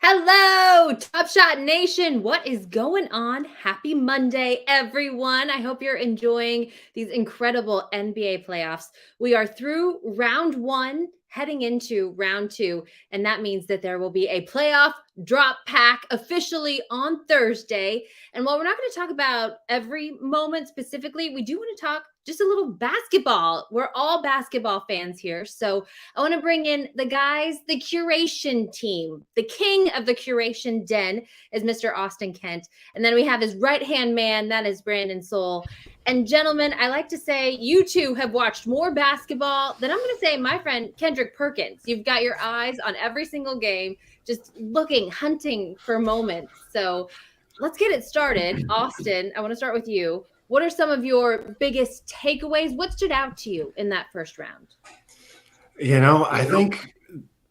Hello, Top Shot Nation. What is going on? Happy Monday, everyone. I hope you're enjoying these incredible NBA playoffs. We are through round one, heading into round two, and that means that there will be a playoff drop pack officially on Thursday. And while we're not going to talk about every moment specifically, we do want to talk just a little basketball. We're all basketball fans here. So I want to bring in the guys, the curation team. The king of the curation den is Mr. Austin Kent. And then we have his right-hand man, that is Brandon Sowle. And gentlemen, I like to say you two have watched more basketball than I'm going to say my friend Kendrick Perkins. You've got your eyes on every single game, just looking, hunting for moments. So let's get it started. Austin, I want to start with you. What are some of your biggest takeaways? What stood out to you in that first round? I think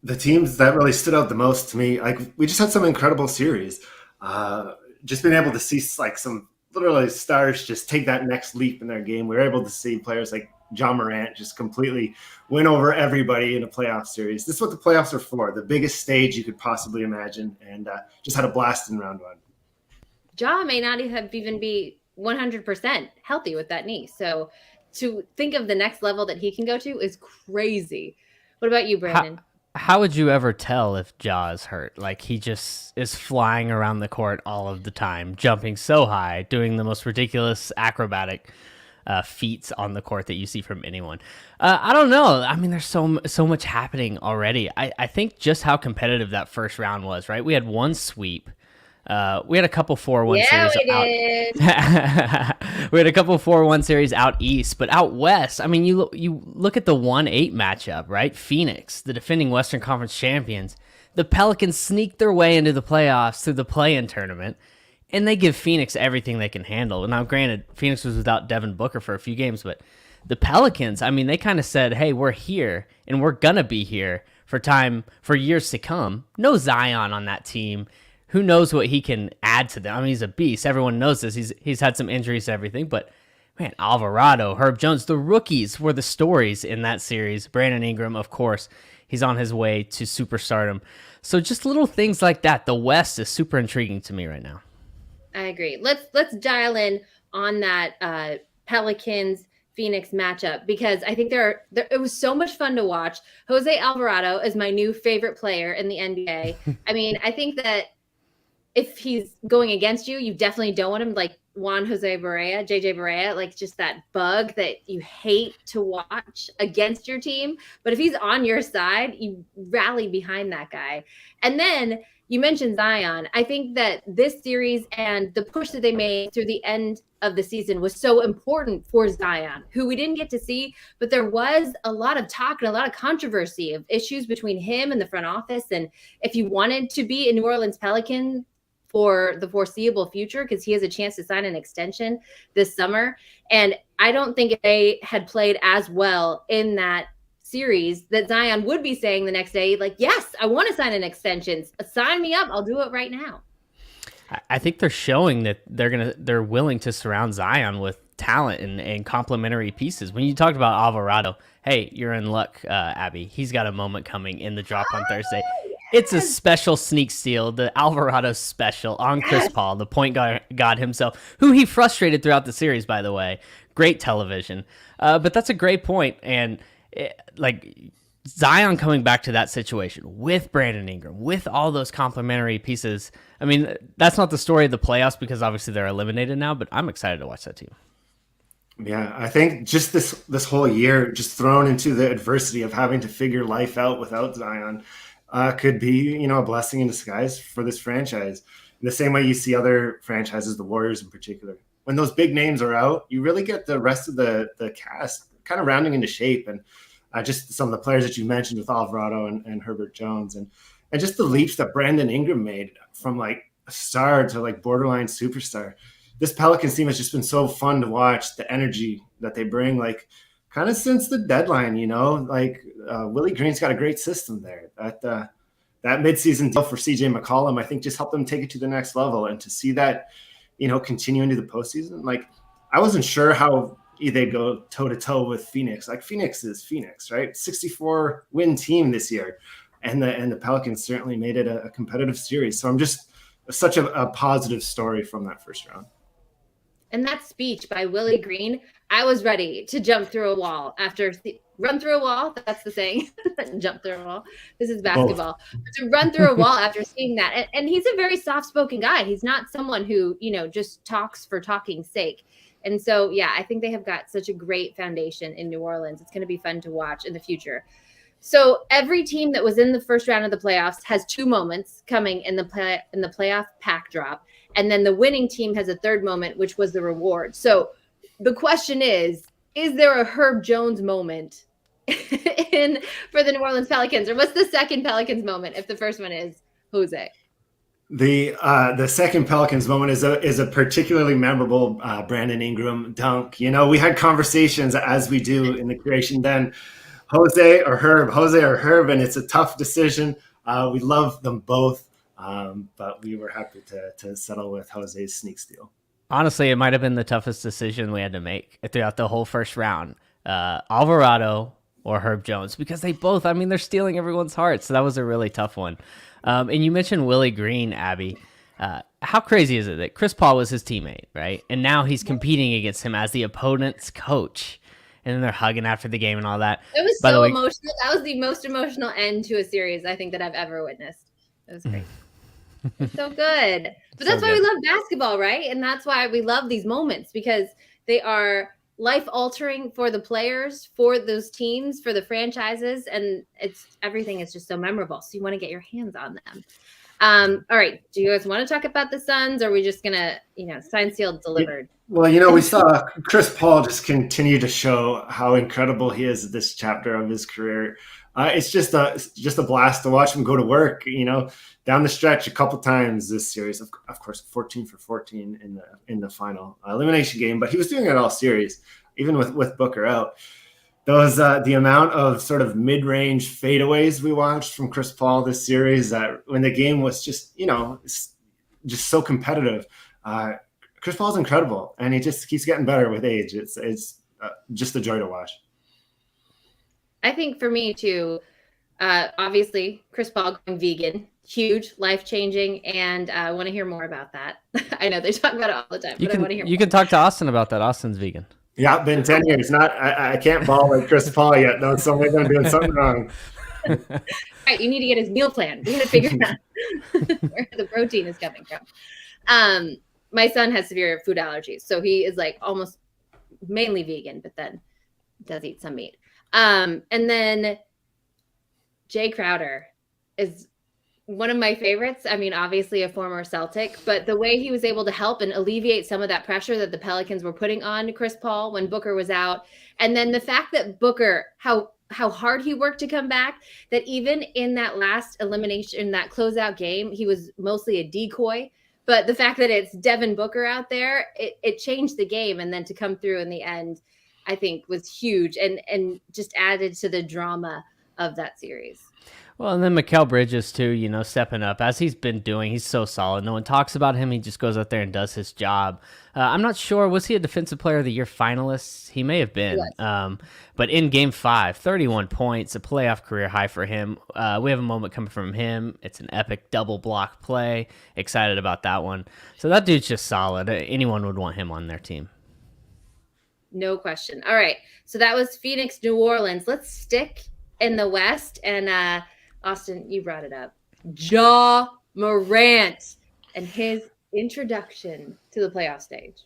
the teams that really stood out the most to me, like we just had some incredible series. Just being able to see like some literally stars just take that next leap in their game. We were able to see players like John Morant just completely win over everybody in a playoff series. This is what the playoffs are for, the biggest stage you could possibly imagine, and just had a blast in round one. Ja may not even be 100% healthy with that knee. So to think of the next level that he can go to is crazy. What about you, Brandon? How would you ever tell if Ja is hurt? Like, he just is flying around the court all of the time, jumping so high, doing the most ridiculous acrobatic feats on the court that you see from anyone. I don't know. I mean, there's so much happening already. I think just how competitive that first round was, right? We had one sweep. We had a couple 4-1 series out. We had a couple 4-1 series out east, but out west, I mean, you look at the 1-8 matchup, right? Phoenix, the defending Western Conference champions. The Pelicans sneaked their way into the playoffs through the play-in tournament, and they give Phoenix everything they can handle. Now, granted, Phoenix was without Devin Booker for a few games, but the Pelicans, I mean, they kind of said, hey, we're here, and we're going to be here for years to come. No Zion on that team. Who knows what he can add to them? I mean, he's a beast. Everyone knows this. He's had some injuries and everything, but man, Alvarado, Herb Jones, the rookies were the stories in that series. Brandon Ingram, of course, he's on his way to superstardom. So just little things like that. The West is super intriguing to me right now. I agree. Let's dial in on that Pelicans Phoenix matchup, because I think it was so much fun to watch. Jose Alvarado is my new favorite player in the NBA. I mean, I think that if he's going against you, you definitely don't want him, like Juan Jose Barea, JJ Barea, like just that bug that you hate to watch against your team. But if he's on your side, you rally behind that guy. And then you mentioned Zion. I think that this series and the push that they made through the end of the season was so important for Zion, who we didn't get to see, but there was a lot of talk and a lot of controversy of issues between him and the front office. And if you wanted to be a New Orleans Pelican for the foreseeable future, because he has a chance to sign an extension this summer. And I don't think if they had played as well in that series that Zion would be saying the next day, like, yes, I want to sign an extension. Sign me up. I'll do it right now. I think they're showing that they're willing to surround Zion with talent and complementary pieces. When you talked about Alvarado, hey, you're in luck, Abby. He's got a moment coming in the drop on Thursday. It's a special sneak steal, the Alvarado special on Chris Paul, the point god himself, who he frustrated throughout the series, by the way. Great television. But that's a great point. And Zion coming back to that situation with Brandon Ingram, with all those complementary pieces. I mean, that's not the story of the playoffs because obviously they're eliminated now, but I'm excited to watch that team. Yeah, I think just this whole year, just thrown into the adversity of having to figure life out without Zion, could be, a blessing in disguise for this franchise. In the same way you see other franchises, the Warriors in particular. When those big names are out, you really get the rest of the cast kind of rounding into shape. And just some of the players that you mentioned with Alvarado and Herbert Jones. And just the leaps that Brandon Ingram made from like a star to like borderline superstar. This Pelicans team has just been so fun to watch, the energy that they bring, like kind of since the deadline, Willie Green's got a great system there. That midseason deal for CJ McCollum, I think, just helped them take it to the next level. And to see that, continue into the postseason, like I wasn't sure how they'd go toe to toe with Phoenix. Like Phoenix is Phoenix, right? 64 win team this year. and the Pelicans certainly made it a competitive series. So I'm just such a positive story from that first round. And that speech by Willie Green, I was ready to jump through a wall run through a wall. That's the saying. Jump through a wall. This is basketball. To run through a wall after seeing that. And he's a very soft-spoken guy. He's not someone who, just talks for talking's sake. And so, yeah, I think they have got such a great foundation in New Orleans. It's going to be fun to watch in the future. So every team that was in the first round of the playoffs has 2 moments coming in the playoff pack drop. And then the winning team has a third moment, which was the reward. So the question is there a Herb Jones moment for the New Orleans Pelicans? Or what's the second Pelicans moment if the first one is Jose? The second Pelicans moment is a particularly memorable Brandon Ingram dunk. We had conversations, as we do in the creation, then Jose or Herb, and it's a tough decision. We love them both. But we were happy to settle with Jose's sneak steal. Honestly, it might have been the toughest decision we had to make throughout the whole first round. Alvarado or Herb Jones, because they both, they're stealing everyone's hearts. So that was a really tough one. And you mentioned Willie Green, Abby. How crazy is it that Chris Paul was his teammate, right? And now he's competing against him as the opponent's coach. And then they're hugging after the game and all that. It was so emotional. That was the most emotional end to a series I think that I've ever witnessed. It was great. It's so good. But that's why we love basketball, right? And that's why we love these moments, because they are life-altering for the players, for those teams, for the franchises, and everything is just so memorable. So you want to get your hands on them. All right. Do you guys want to talk about the Suns, or are we just going to, sign, sealed, delivered? Well, we saw Chris Paul just continue to show how incredible he is at this chapter of his career. It's just a blast to watch him go to work, down the stretch a couple times this series. Of course, 14 for 14 in the final elimination game, but he was doing it all series, even with Booker out. Those the amount of sort of mid-range fadeaways we watched from Chris Paul this series, that when the game was just just so competitive. Chris Paul's incredible, and he just keeps getting better with age. It's just a joy to watch. I think for me too, obviously Chris Paul going vegan, huge, life-changing, and I want to hear more about that. I know they talk about it all the time, but I want to hear more. You can talk to Austin about that. Austin's vegan. Yeah, been 10 years. I can't ball like Chris Paul yet. No, so maybe I'm doing something wrong. Right, you need to get his meal plan. We got to figure out where the protein is coming from. My son has severe food allergies, so he is like almost mainly vegan, but then does eat some meat. And then Jay Crowder is one of my favorites. Obviously a former Celtic, but the way he was able to help and alleviate some of that pressure that the Pelicans were putting on Chris Paul when Booker was out. And then the fact that Booker, how hard he worked to come back, that even in that last elimination, that closeout game, he was mostly a decoy. But the fact that it's Devin Booker out there, it changed the game. And then to come through in the end, I think was huge and just added to the drama of that series. Well, and then Mikal Bridges too, stepping up as he's been doing. He's so solid. No one talks about him. He just goes out there and does his job. I'm not sure. Was he a Defensive Player of the Year finalist? He may have been. Yes. But in Game 5, 31 points, a playoff career high for him. We have a moment coming from him. It's an epic double block play. Excited about that one. So that dude's just solid. Anyone would want him on their team. No question. All right. So that was Phoenix, New Orleans. Let's stick in the West. And Austin, you brought it up. Ja Morant and his introduction to the playoff stage.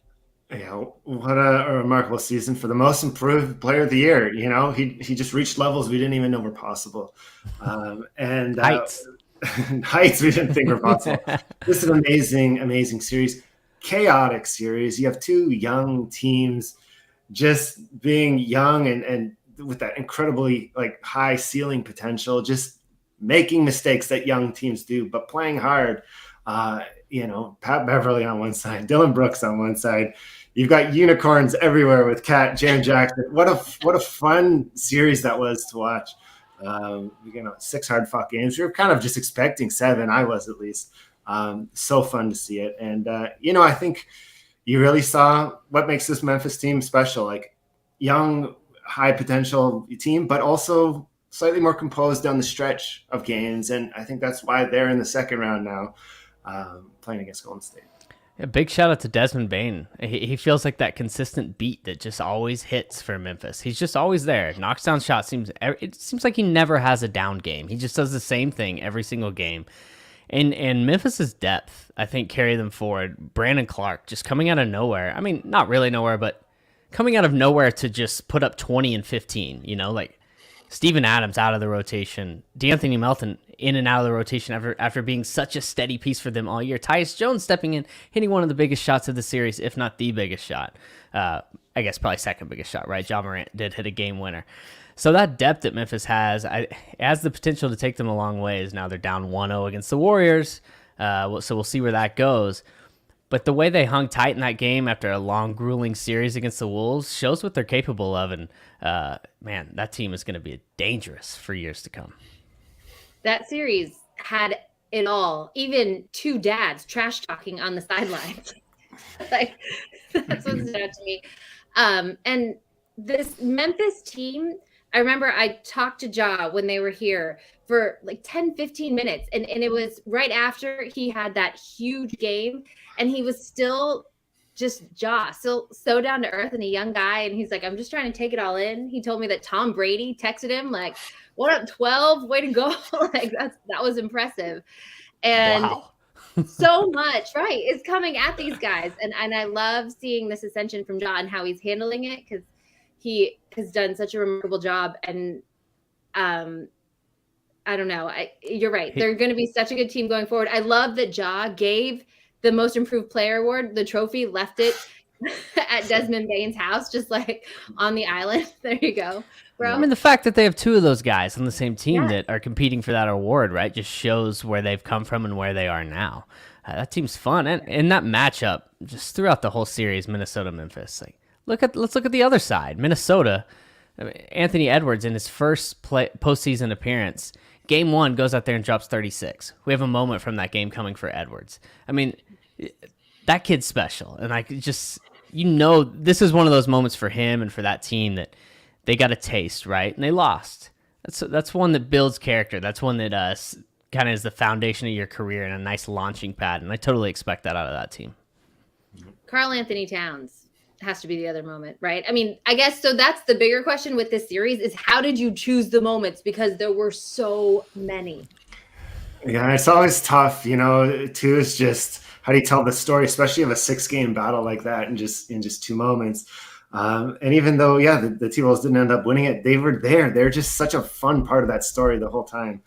Yeah, what a remarkable season for the most improved player of the year. He just reached levels we didn't even know were possible. And heights we didn't think were possible. This is an amazing series. Chaotic series. You have 2 young teams just being young and with that incredibly high ceiling potential, just making mistakes that young teams do, but playing hard. Pat Beverly on one side, Dylan Brooks on one side. You've got unicorns everywhere with Kat, Jaren Jackson. What a fun series that was to watch. 6 hard-fought games. We were kind of just expecting 7. I was, at least. So fun to see it. And, I think you really saw what makes this Memphis team special. Young, high potential team, but also slightly more composed down the stretch of games, and I think that's why they're in the second round now, playing against Golden State. A big shout out to Desmond Bane. He feels like that consistent beat that just always hits for Memphis. He's just always there. Knocks down shots. It seems like he never has a down game. He just does the same thing every single game. And Memphis's depth, I think, carry them forward. Brandon Clark just coming out of nowhere. I mean, not really nowhere, but coming out of nowhere to just put up 20 and 15, like Steven Adams out of the rotation, D'Anthony Melton in and out of the rotation after being such a steady piece for them all year. Tyus Jones stepping in, hitting one of the biggest shots of the series, if not the biggest shot. I guess probably second biggest shot, right? Ja Morant did hit a game winner. So that depth that Memphis has the potential to take them a long ways. Now they're down 1-0 against the Warriors, so we'll see where that goes. But the way they hung tight in that game after a long, grueling series against the Wolves shows what they're capable of. And, man, that team is going to be dangerous for years to come. That series had it all, even two dads trash talking on the sidelines. Like, that's what stood out to me. And this Memphis team, I remember I talked to Ja when they were here for like 10, 15 minutes. And it was right after he had that huge game. And he was still just still so down to earth and a young guy. And he's like, I'm just trying to take it all in. He told me that Tom Brady texted him like, what up, 12? Way to go. Like that was impressive. And wow. So much, right, is coming at these guys. And I love seeing this ascension from Ja and how he's handling it, because he has done such a remarkable job. And I don't know. You're right. They're going to be such a good team going forward. I love that Ja gave the most improved player award, the trophy, left it at Desmond Bane's house, just like on the island. There you go, bro. I mean, the fact that they have two of those guys on the same team that are competing for that award, right, just shows where they've come from and where they are now. That team's fun. And that matchup, just throughout the whole series, Minnesota-Memphis. Like, let's look at the other side. Minnesota, Anthony Edwards in his first postseason appearance, Game 1 goes out there and drops 36. We have a moment from that game coming for Edwards. I mean, that kid's special. And this is one of those moments for him and for that team that they got a taste, right? And they lost. That's one that builds character. That's one that kind of is the foundation of your career and a nice launching pad. And I totally expect that out of that team. Karl Anthony Towns has to be the other moment, right? I mean, I guess so. That's the bigger question with this series is how did you choose the moments? Because there were so many. Yeah, it's always tough, too. Is just how do you tell the story, especially of a 6-game battle like that in just 2 moments. And even though, the T-Wolves didn't end up winning it, they were there. They're just such a fun part of that story the whole time.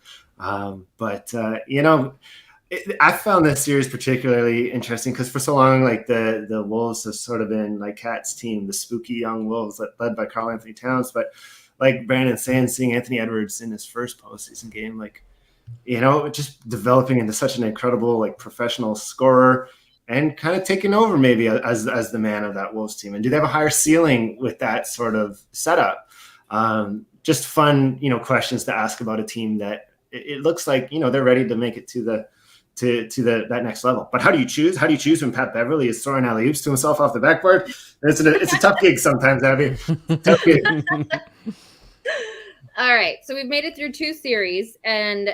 I found this series particularly interesting because for so long, like the Wolves have sort of been like Cat's team, the spooky young Wolves led by Karl Anthony Towns. But like Brandon saying, seeing Anthony Edwards in his first postseason game, just developing into such an incredible, like professional scorer and kind of taking over maybe as the man of that Wolves team. And do they have a higher ceiling with that sort of setup? Just fun, questions to ask about a team that it looks like, they're ready to make it to that next level. But how do you choose? How do you choose when Pat Beverly is throwing alley-oops to himself off the backboard? It's a tough gig sometimes, Abby. Tough gig. All right, so we've made it through 2 series, and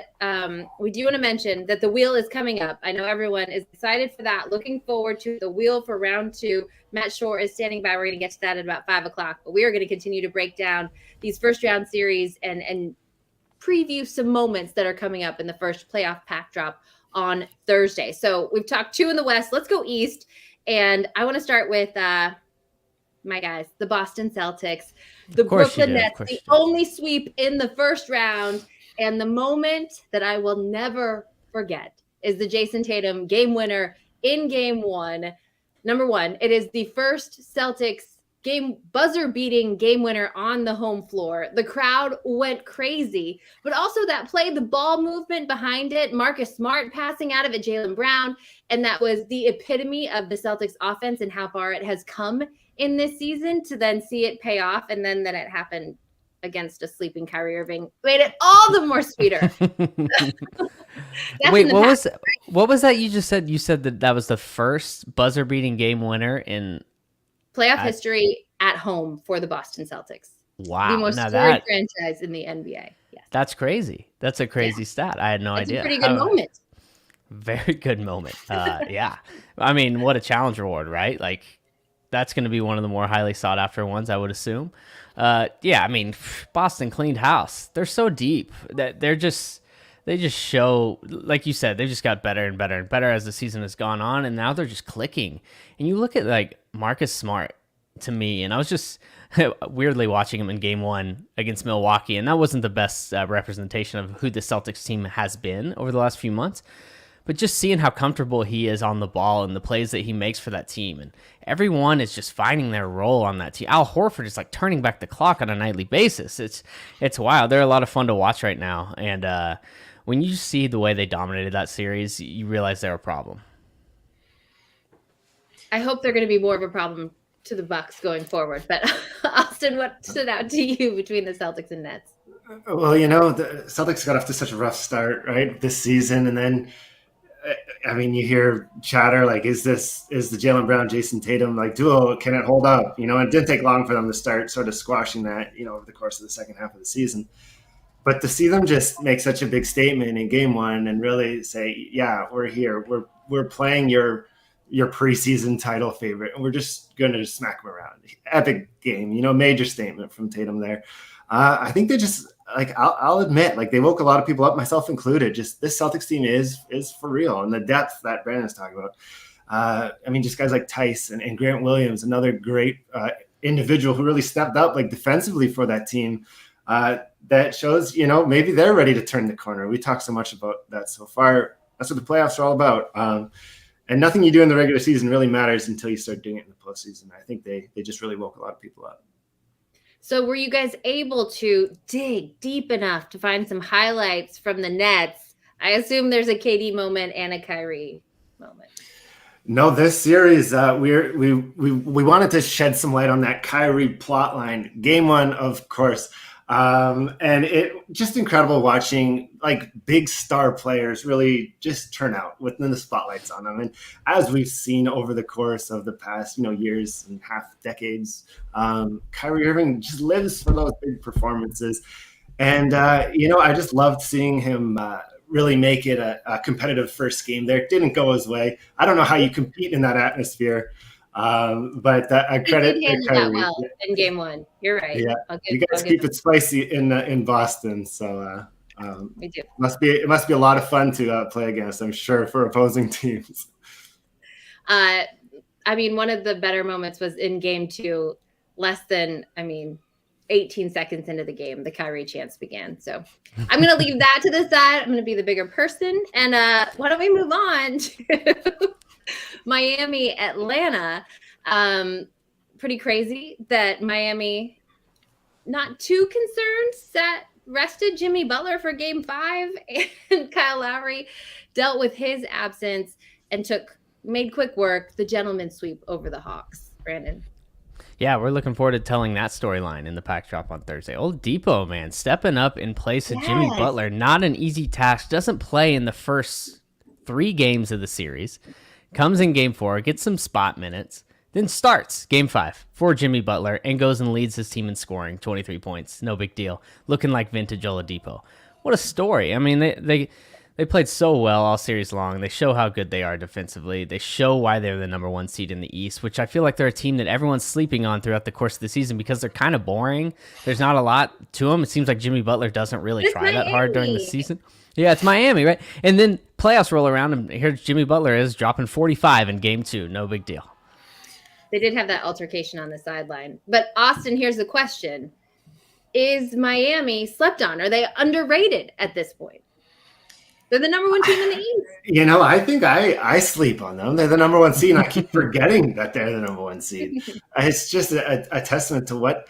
we do want to mention that the wheel is coming up. I know everyone is excited for that, looking forward to the wheel for round 2. Matt Shore is standing by. We're going to get to that at about 5 o'clock, but we are going to continue to break down these first-round series and preview some moments that are coming up in the first playoff pack drop on Thursday. So we've talked 2 in the West. Let's go East. And I want to start with my guys, the Boston Celtics, the Brooklyn Nets, the only sweep in the first round. And the moment that I will never forget is the Jason Tatum game winner in Game 1. Number 1, it is the first Celtics buzzer-beating game winner on the home floor. The crowd went crazy, but also that play, the ball movement behind it, Marcus Smart passing out of it, Jaylen Brown, and that was the epitome of the Celtics offense and how far it has come in this season to then see it pay off, and then that it happened against a sleeping Kyrie Irving made it all the more sweeter. Wait, what was that you just said? You said that was the first buzzer-beating game winner in playoff history at home for the Boston Celtics. Wow. The most Now storied franchise in the NBA. Yes. that's crazy. That's a crazy stat. I had no That's idea. a pretty good moment. Very good moment. Yeah. I mean, what a challenge reward, right? Like, that's going to be one of the more highly sought after ones, I would assume. Yeah, I mean, Boston cleaned house. They're so deep that they just show, like you said, they just got better and better and better as the season has gone on, and now they're just clicking. And you look at like Marcus Smart to me, and I was just weirdly watching him in Game 1 against Milwaukee, and that wasn't the best representation of who the Celtics team has been over the last few months. But just seeing how comfortable he is on the ball and the plays that he makes for that team, and everyone is just finding their role on that team. Al Horford is like turning back the clock on a nightly basis. It's wild. They're a lot of fun to watch right now, and when you see the way they dominated that series, you realize they're a problem. I hope they're going to be more of a problem to the Bucks going forward. But Austin, what stood out to you between the Celtics and Nets? Well, the Celtics got off to such a rough start, right, this season, and then I mean, you hear chatter like, is the Jaylen Brown, Jason Tatum like duo, can it hold up? And it didn't take long for them to start sort of squashing that, over the course of the second half of the season. But to see them just make such a big statement in Game 1 and really say, yeah, we're here, we're playing your preseason title favorite, and we're just going to smack them around. Epic game, major statement from Tatum there. I think they just, like, I'll admit, like, they woke a lot of people up, myself included. Just this Celtics team is for real, and the depth that Brandon's talking about. I mean, just guys like Tice and Grant Williams, another great individual who really stepped up, like, defensively for that team. That shows, maybe they're ready to turn the corner. We talked so much about that so far. That's what the playoffs are all about. And nothing you do in the regular season really matters until you start doing it in the postseason. I think they just really woke a lot of people up. So were you guys able to dig deep enough to find some highlights from the Nets? I assume there's a KD moment and a Kyrie moment. No, this series, we wanted to shed some light on that Kyrie plot line. Game 1, of course. And it just incredible watching like big star players really just turn out within the spotlights on them. And as we've seen over the course of the past, years and half decades, Kyrie Irving just lives for those big performances. And, I just loved seeing him, really make it a competitive first game there. It didn't go his way. I don't know how you compete in that atmosphere. But I credit that well in Game 1. You're right. Yeah, you guys keep it spicy in Boston, so we do. It must be a lot of fun to play against, I'm sure, for opposing teams. I mean, one of the better moments was in Game 2, less than 18 seconds into the game, the Kyrie chance began. So I'm going to leave that to the side. I'm going to be the bigger person, and why don't we move on to Miami, Atlanta. Pretty crazy that Miami, not too concerned, rested Jimmy Butler for Game 5, and Kyle Lowry dealt with his absence and made quick work, the gentleman sweep over the Hawks. Brandon. Yeah, we're looking forward to telling that storyline in the Pack Drop on Thursday. Old Depot, man, stepping up in place of Jimmy Butler. Not an easy task. Doesn't play in the first 3 games of the series. Comes in Game 4, gets some spot minutes, then starts Game 5 for Jimmy Butler and goes and leads his team in scoring, 23 points. No big deal. Looking like vintage Oladipo. What a story. I mean, they played so well all series long. They show how good they are defensively. They show why they're the number 1 seed in the East, which I feel like they're a team that everyone's sleeping on throughout the course of the season because they're kind of boring. There's not a lot to them. It seems like Jimmy Butler doesn't really try that hard during the season. Yeah, it's Miami, right? And then playoffs roll around, and here's Jimmy Butler is dropping 45 in Game 2. No big deal. They did have that altercation on the sideline. But, Austin, here's the question. Is Miami slept on? Are they underrated at this point? They're the number 1 team in the East. I think I sleep on them. They're the number 1 seed, and I keep forgetting that they're the number 1 seed. It's just a testament to what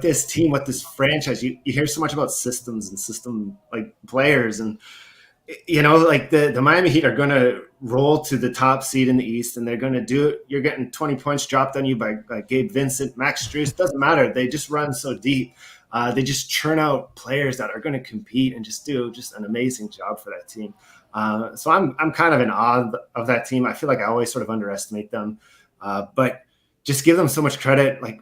this team, what this franchise, you hear so much about systems and system like players, and like the Miami Heat are going to roll to the top seed in the East, and they're going to do it. You're getting 20 points dropped on you by Gabe Vincent, Max Strus. Doesn't matter. They just run so deep. They just churn out players that are going to compete and just do an amazing job for that team. So I'm kind of in awe of that team. I feel like I always sort of underestimate them, but just give them so much credit, like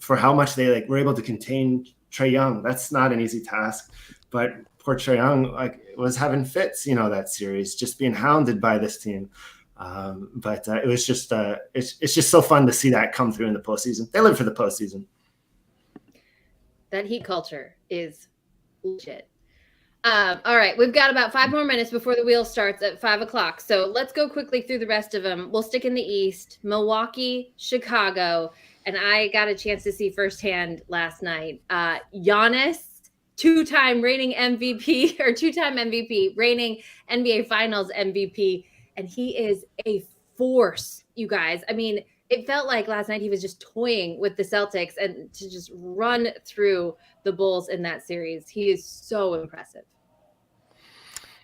for how much they like were able to contain Trae Young. That's not an easy task, but poor Trae Young was having fits, that series, just being hounded by this team. But it was just it's just so fun to see that come through in the postseason. They live for the postseason. That Heat culture is legit. All right, we've got about 5 more minutes before the wheel starts at 5 o'clock. So let's go quickly through the rest of them. We'll stick in the East, Milwaukee, Chicago, and I got a chance to see firsthand last night. Giannis, two-time reigning MVP, or two-time MVP, reigning NBA Finals MVP, and he is a force, you guys. I mean, it felt like last night he was just toying with the Celtics, and to just run through the Bulls in that series, he is so impressive.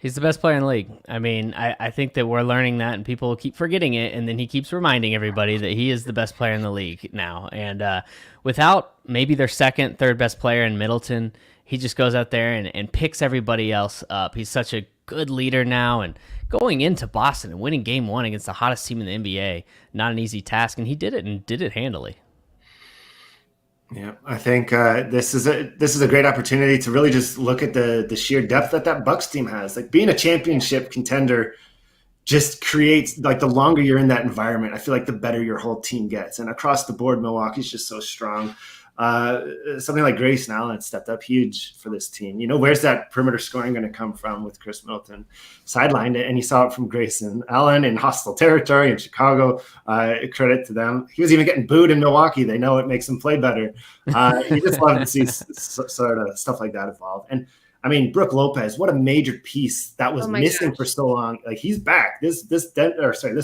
He's the best player in the league. I mean, I think that we're learning that, and people keep forgetting it, and then he keeps reminding everybody that he is the best player in the league now. And without maybe their second, third best player in Middleton, he just goes out there and picks everybody else up. He's such a good leader now, and going into Boston and winning game 1 against the hottest team in the NBA, not an easy task, and he did it, and did it handily. Yeah, I think this is a great opportunity to really just look at the sheer depth that Bucks team has. Like, being a championship contender just creates, like, the longer you're in that environment, I feel like the better your whole team gets. And across the board, Milwaukee's just so strong. Something like Grayson Allen stepped up huge for this team. Where's that perimeter scoring going to come from with Chris Middleton? Sidelined it, and you saw it from Grayson Allen in hostile territory in Chicago. Credit to them. He was even getting booed in Milwaukee. They know it makes him play better. You just love to see sort of stuff like that evolve. And I mean, Brook Lopez, what a major piece that was missing for so long. Like, he's back. This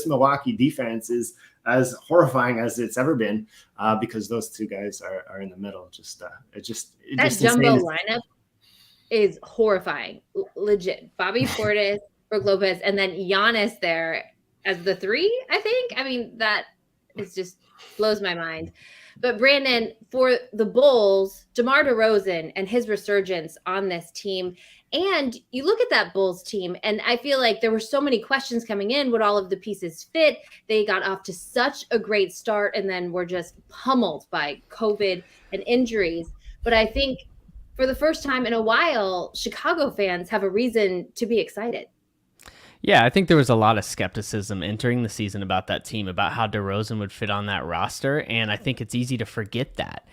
Milwaukee defense is as horrifying as it's ever been, because those two guys are in the middle. That jumbo lineup is horrifying, legit. Bobby Portis, Brook Lopez, and then Giannis there as the 3. I think. I mean, that is just blows my mind. But Brandon, for the Bulls, DeMar DeRozan and his resurgence on this team, and you look at that Bulls team, and I feel like there were so many questions coming in. Would all of the pieces fit? They got off to such a great start, and then were just pummeled by COVID and injuries. But I think for the first time in a while, Chicago fans have a reason to be excited. Yeah, I think there was a lot of skepticism entering the season about that team, about how DeRozan would fit on that roster, and I think it's easy to forget that,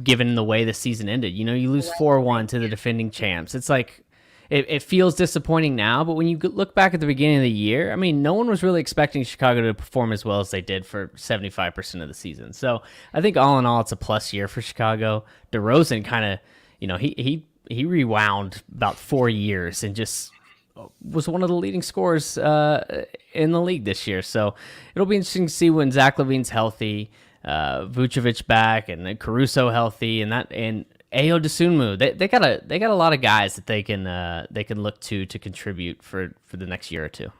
given the way the season ended. You lose 4-1 to the defending champs. It's like, it feels disappointing now, but when you look back at the beginning of the year, I mean, no one was really expecting Chicago to perform as well as they did for 75% of the season. So I think all in all, it's a plus year for Chicago. DeRozan kind of, he rewound about 4 years and just was one of the leading scorers in the league this year. So it'll be interesting to see when Zach LaVine's healthy, Vucevic back, and Caruso healthy, and Ayo Dosunmu. They got a lot of guys that they can look to contribute for the next year or two.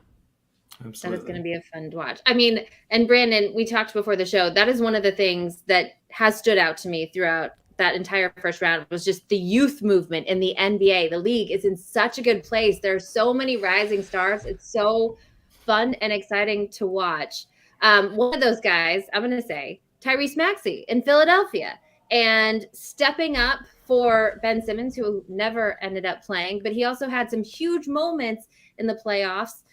Absolutely. That is going to be a fun to watch. I mean, and Brandon, we talked before the show. That is one of the things that has stood out to me throughout that entire first round, was just the youth movement in the NBA. The league is in such a good place. There are so many rising stars. It's so fun and exciting to watch. One of those guys, I'm going to say, Tyrese Maxey in Philadelphia, and stepping up for Ben Simmons, who never ended up playing, but he also had some huge moments in the playoffs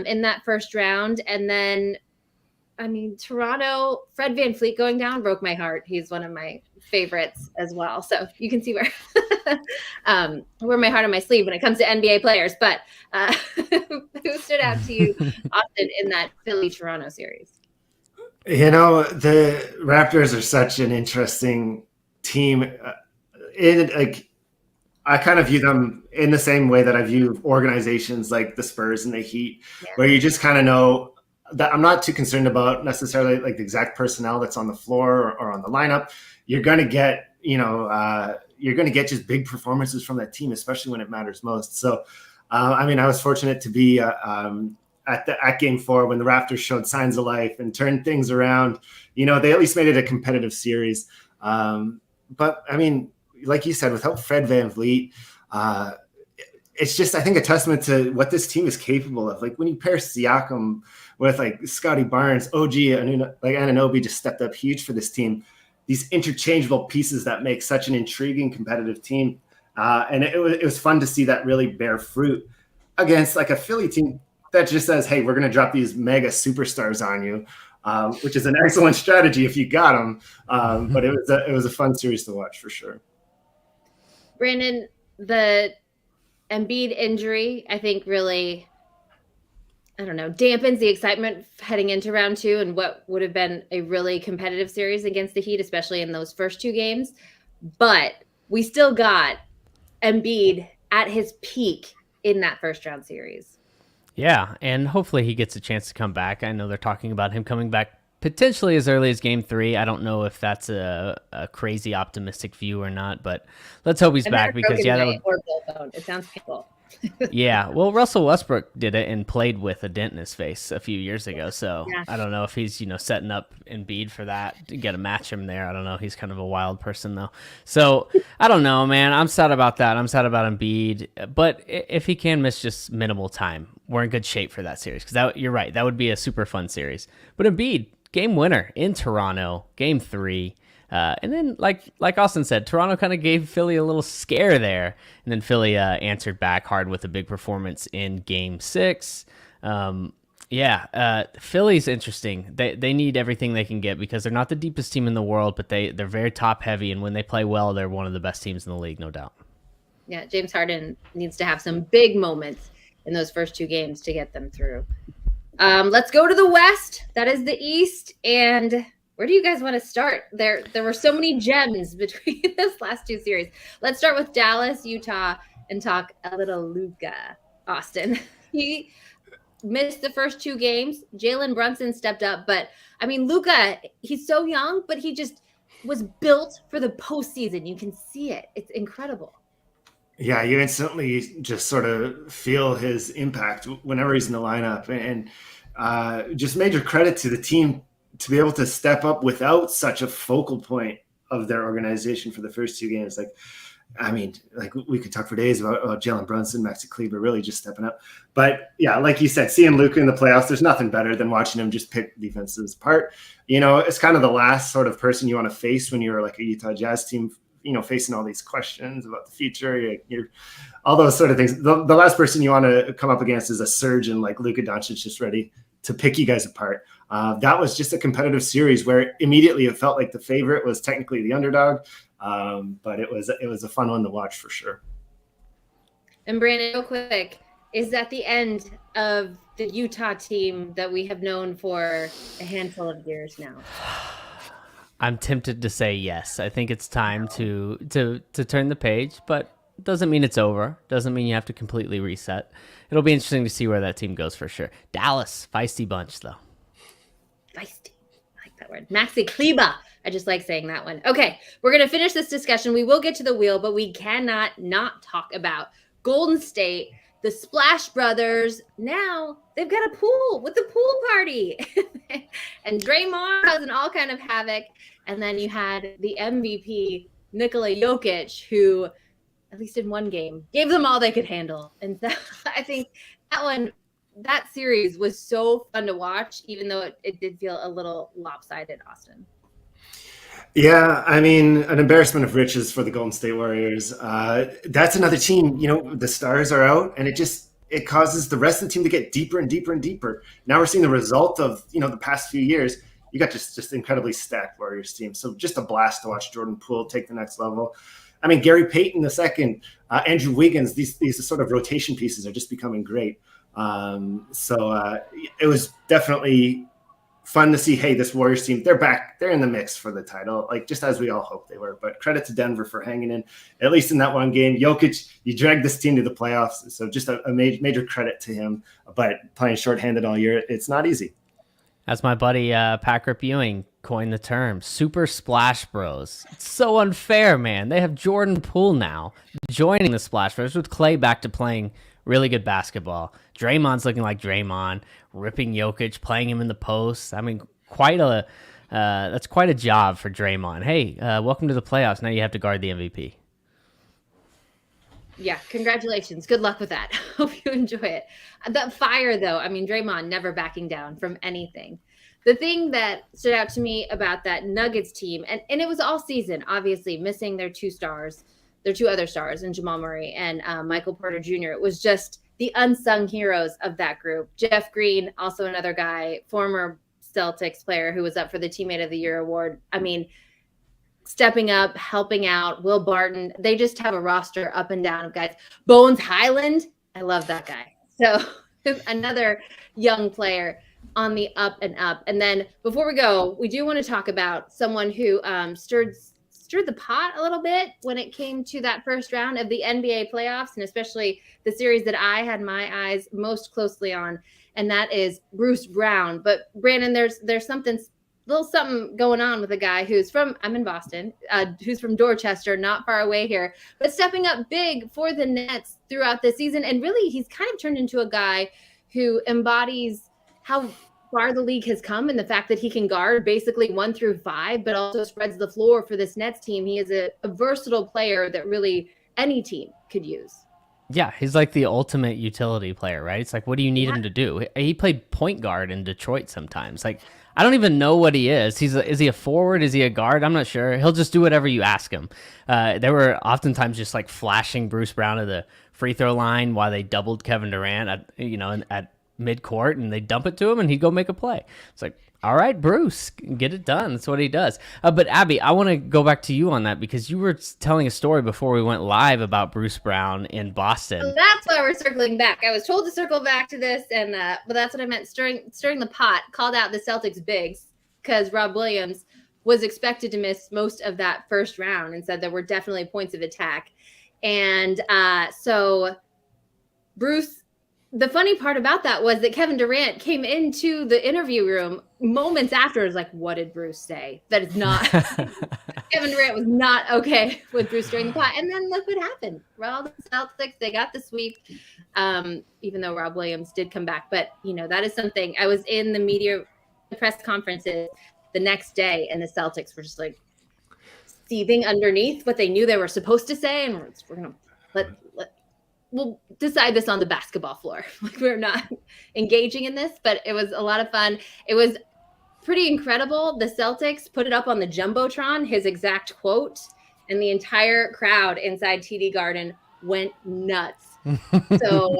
in that first round. And then, I mean, Toronto, Fred VanVleet going down broke my heart. He's one of my favorites as well. So you can see where I wear my heart on my sleeve when it comes to NBA players. But who stood out to you often in that Philly-Toronto series? The Raptors are such an interesting team. I kind of view them in the same way that I view organizations like the Spurs and the Heat, where you just kind of know that I'm not too concerned about necessarily like the exact personnel that's on the floor or on the lineup. You're going to get, just big performances from that team, especially when it matters most. So, I was fortunate to be at Game 4 when the Raptors showed signs of life and turned things around. They at least made it a competitive series. But I mean, like you said, without Fred VanVleet, it's just, I think, a testament to what this team is capable of. Like, when you pair Siakam with like Scotty Barnes, OG Anunoby just stepped up huge for this team. these interchangeable pieces that make such an intriguing competitive team. And it was fun to see that really bear fruit against like a Philly team that just says, hey, we're going to drop these mega superstars on you, which is an excellent strategy if you got them. But it was a fun series to watch for sure. Brandon, the Embiid injury, I think really, I don't know, dampens the excitement heading into round 2 and what would have been a really competitive series against the Heat, especially in those first 2 games. But we still got Embiid at his peak in that first round series. Yeah, and hopefully he gets a chance to come back. I know they're talking about him coming back potentially as early as game 3. I don't know if that's a crazy optimistic view or not, but let's hope he's back because it sounds painful. Yeah, well, Russell Westbrook did it and played with a dent in his face a few years ago, so yeah. I don't know if he's setting up Embiid for that to get a match him there. I don't know. He's kind of a wild person though, so I don't know, man. I'm sad about that. I'm sad about Embiid, but if he can miss just minimal time, we're in good shape for that series because you're right. That would be a super fun series. But Embiid, game winner in Toronto, game 3. And then, like Austin said, Toronto kind of gave Philly a little scare there. And then Philly answered back hard with a big performance in Game 6. Philly's interesting. They need everything they can get because they're not the deepest team in the world, but they're very top-heavy. And when they play well, they're one of the best teams in the league, no doubt. Yeah, James Harden needs to have some big moments in those first 2 games to get them through. Let's go to the West. That is the East. And where do you guys want to start? There were so many gems between this last 2 series. Let's start with Dallas, Utah, and talk a little Luka. Austin. He missed the first 2 games. Jalen Brunson stepped up, but I mean, Luka, he's so young, but he just was built for the postseason. You can see it. It's incredible. Yeah, you instantly just sort of feel his impact whenever he's in the lineup, and just major credit to the team to be able to step up without such a focal point of their organization for the first 2 games. Like, I mean, like we could talk for days about Jalen Brunson, Maxi Kleber really just stepping up. But yeah, like you said, seeing Luka in the playoffs, there's nothing better than watching him just pick defenses apart. It's kind of the last sort of person you want to face when you're like a Utah Jazz team, facing all these questions about the future, you're all those sort of things. The last person you want to come up against is a surgeon like Luka Doncic, just ready to pick you guys apart. That was just a competitive series where immediately it felt like the favorite was technically the underdog, but it was a fun one to watch for sure. And Brandon, real quick, is that the end of the Utah team that we have known for a handful of years now? I'm tempted to say yes. I think it's time to turn the page, but it doesn't mean it's over. Doesn't mean you have to completely reset. It'll be interesting to see where that team goes for sure. Dallas, feisty bunch though. Feisty. I like that word. Maxi Kleber. I just like saying that one. Okay, we're going to finish this discussion. We will get to the wheel, but we cannot not talk about Golden State, the Splash Brothers. Now they've got a pool with the pool party. And Draymond causing all kind of havoc. And then you had the MVP, Nikola Jokic, who, at least in one game, gave them all they could handle. And so I think that series was so fun to watch, even though it did feel a little lopsided, Austin. Yeah, I mean, an embarrassment of riches for the Golden State Warriors. That's another team, the stars are out, and it causes the rest of the team to get deeper and deeper and deeper. Now we're seeing the result of, the past few years. You got just incredibly stacked Warriors team. So just a blast to watch Jordan Poole take the next level. I mean, Gary Payton II, Andrew Wiggins, these sort of rotation pieces are just becoming great. So it was definitely fun to see, hey, this Warriors team, they're back. They're in the mix for the title, like just as we all hoped they were. But credit to Denver for hanging in, at least in that one game. Jokic, you dragged this team to the playoffs. So just a major credit to him. But playing shorthanded all year, it's not easy. As my buddy Patrick Ewing coined the term, Super Splash Bros. It's so unfair, man. They have Jordan Poole now joining the Splash Bros with Clay back to playing really good basketball. Draymond's looking like Draymond, ripping Jokic, playing him in the post. I mean, that's quite a job for Draymond. Hey, welcome to the playoffs. Now you have to guard the MVP. Yeah, congratulations. Good luck with that. Hope you enjoy it. The fire, though, I mean, Draymond never backing down from anything. The thing that stood out to me about that Nuggets team, and it was all season, obviously missing their two other stars, and Jamal Murray and Michael Porter Jr. It was just the unsung heroes of that group. Jeff Green, also another guy, former Celtics player who was up for the Teammate of the Year award. I mean, stepping up, helping out. Will Barton. They just have a roster up and down of guys. Bones Highland. I love that guy. So another young player on the up and up. And then before we go, we do want to talk about someone who stirred the pot a little bit when it came to that first round of the NBA playoffs, and especially the series that I had my eyes most closely on, and that is Bruce Brown. But Brandon, there's something going on with a guy I'm in Boston, who's from Dorchester, not far away here, but stepping up big for the Nets throughout the season. And really, he's kind of turned into a guy who embodies how far the league has come, and the fact that he can guard basically 1 through 5, but also spreads the floor for this Nets team. He is a versatile player that really any team could use. Yeah, he's like the ultimate utility player, right? It's like, what do you need him to do? He played point guard in Detroit sometimes. Like, I don't even know what he is. Is he a forward? Is he a guard? I'm not sure. He'll just do whatever you ask him. There were oftentimes just like flashing Bruce Brown to the free throw line while they doubled Kevin Durant at mid-court, and they dump it to him and he'd go make a play. It's like, all right, Bruce, get it done. That's what he does. But Abby, I want to go back to you on that, because you were telling a story before we went live about Bruce Brown in Boston. So that's why we're circling back. I was told to circle back to this, and but that's what I meant. Stirring the pot, called out the Celtics bigs because Rob Williams was expected to miss most of that first round, and said there were definitely points of attack. And so Bruce, the funny part about that was that Kevin Durant came into the interview room moments after. Was like, what did Bruce say? That is not Kevin Durant was not okay with Bruce stirring the pot. And then look what happened. Well, the Celtics, they got the sweep, even though Rob Williams did come back. But that is something. I was in the media press conferences the next day, and the Celtics were just like seething underneath what they knew they were supposed to say, and we're gonna we'll decide this on the basketball floor. Like, we're not engaging in this, but it was a lot of fun. It was pretty incredible. The Celtics put it up on the Jumbotron, his exact quote, and the entire crowd inside TD Garden went nuts. So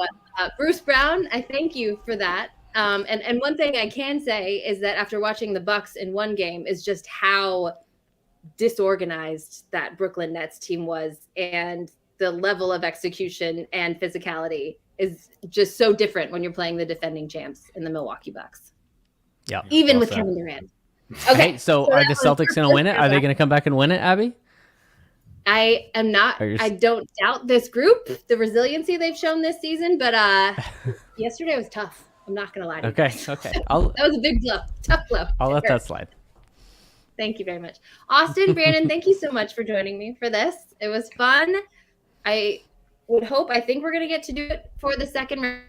Bruce Brown, I thank you for that. And one thing I can say is that after watching the Bucks in one game is just how disorganized that Brooklyn Nets team was, and the level of execution and physicality is just so different when you're playing the defending champs in the Milwaukee Bucks. Yeah, even with Kevin Durant. Okay, so are the Celtics going to win it? Are they going to come back and win it, Abby? I am not. I don't doubt this group, the resiliency they've shown this season, but yesterday was tough. I'm not going to lie to you. Okay. That was a big blow, tough blow. I'll let that slide. Thank you very much. Austin, Brandon, thank you so much for joining me for this. It was fun. I think we're going to get to do it for the second round.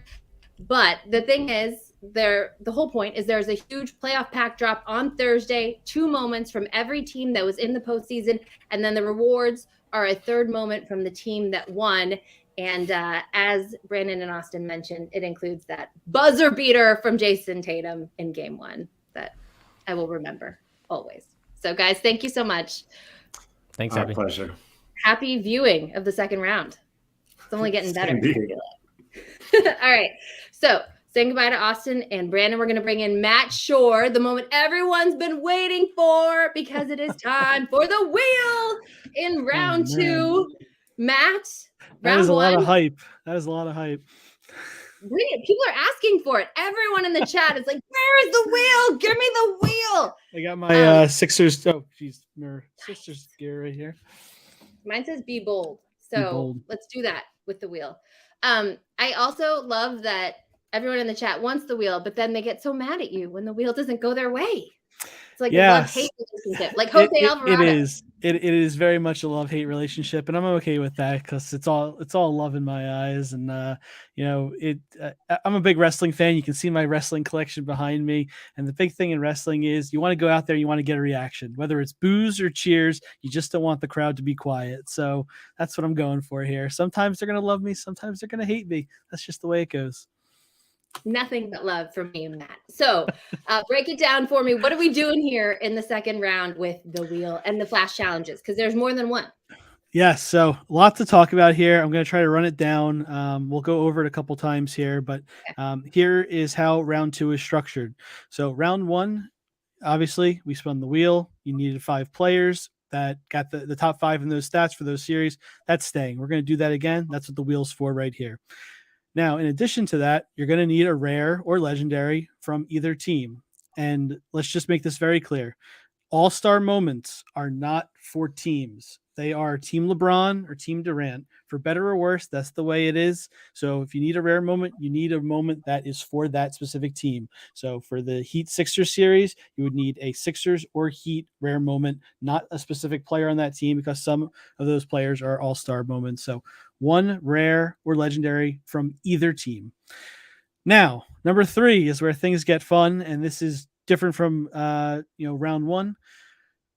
But the thing is, the whole point is there's a huge playoff pack drop on Thursday, 2 moments from every team that was in the postseason. And then the rewards are a third moment from the team that won. And as Brandon and Austin mentioned, it includes that buzzer beater from Jason Tatum in game 1 that I will remember always. So, guys, thank you so much. Thanks, Abby. My pleasure. Happy viewing of the second round. It's only getting better. All right. So saying goodbye to Austin and Brandon. We're going to bring in Matt Shore, the moment everyone's been waiting for, because it is time for the wheel in round 2. Matt, that is a round 1. lot of hype. That is a lot of hype. Bring it. People are asking for it. Everyone in the chat is like, where is the wheel? Give me the wheel. I got my Sixers. Oh, geez, Sixers gear right here. Mine says be bold. So let's do that with the wheel. I also love that everyone in the chat wants the wheel, but then they get so mad at you when the wheel doesn't go their way. It's like a love-hate relationship. Like Jose Alvarado. It is very much a love-hate relationship, and I'm okay with that because it's all love in my eyes. And I'm a big wrestling fan. You can see my wrestling collection behind me. And the big thing in wrestling is you want to go out there, you want to get a reaction, whether it's boos or cheers. You just don't want the crowd to be quiet. So that's what I'm going for here. Sometimes they're gonna love me, sometimes they're gonna hate me. That's just the way it goes. Nothing but love from me and Matt. So break it down for me. What are we doing here in the second round with the wheel and the flash challenges? Because there's more than one. Yes, so a lot to talk about here. I'm going to try to run it down. We'll go over it a couple times here, but here is how round 2 is structured. So round 1, obviously, we spun the wheel. You needed 5 players that got the top 5 in those stats for those series. That's staying. We're going to do that again. That's what the wheel's for right here. Now, in addition to that, you're going to need a rare or legendary from either team. And let's just make this very clear. All-star moments are not for teams. They are Team LeBron or Team Durant. For better or worse, that's the way it is. So if you need a rare moment, you need a moment that is for that specific team. So for the Heat Sixers series, you would need a Sixers or Heat rare moment, not a specific player on that team, because some of those players are all-star moments. So one rare or legendary from either team. Now, number 3 is where things get fun, and this is different from round 1.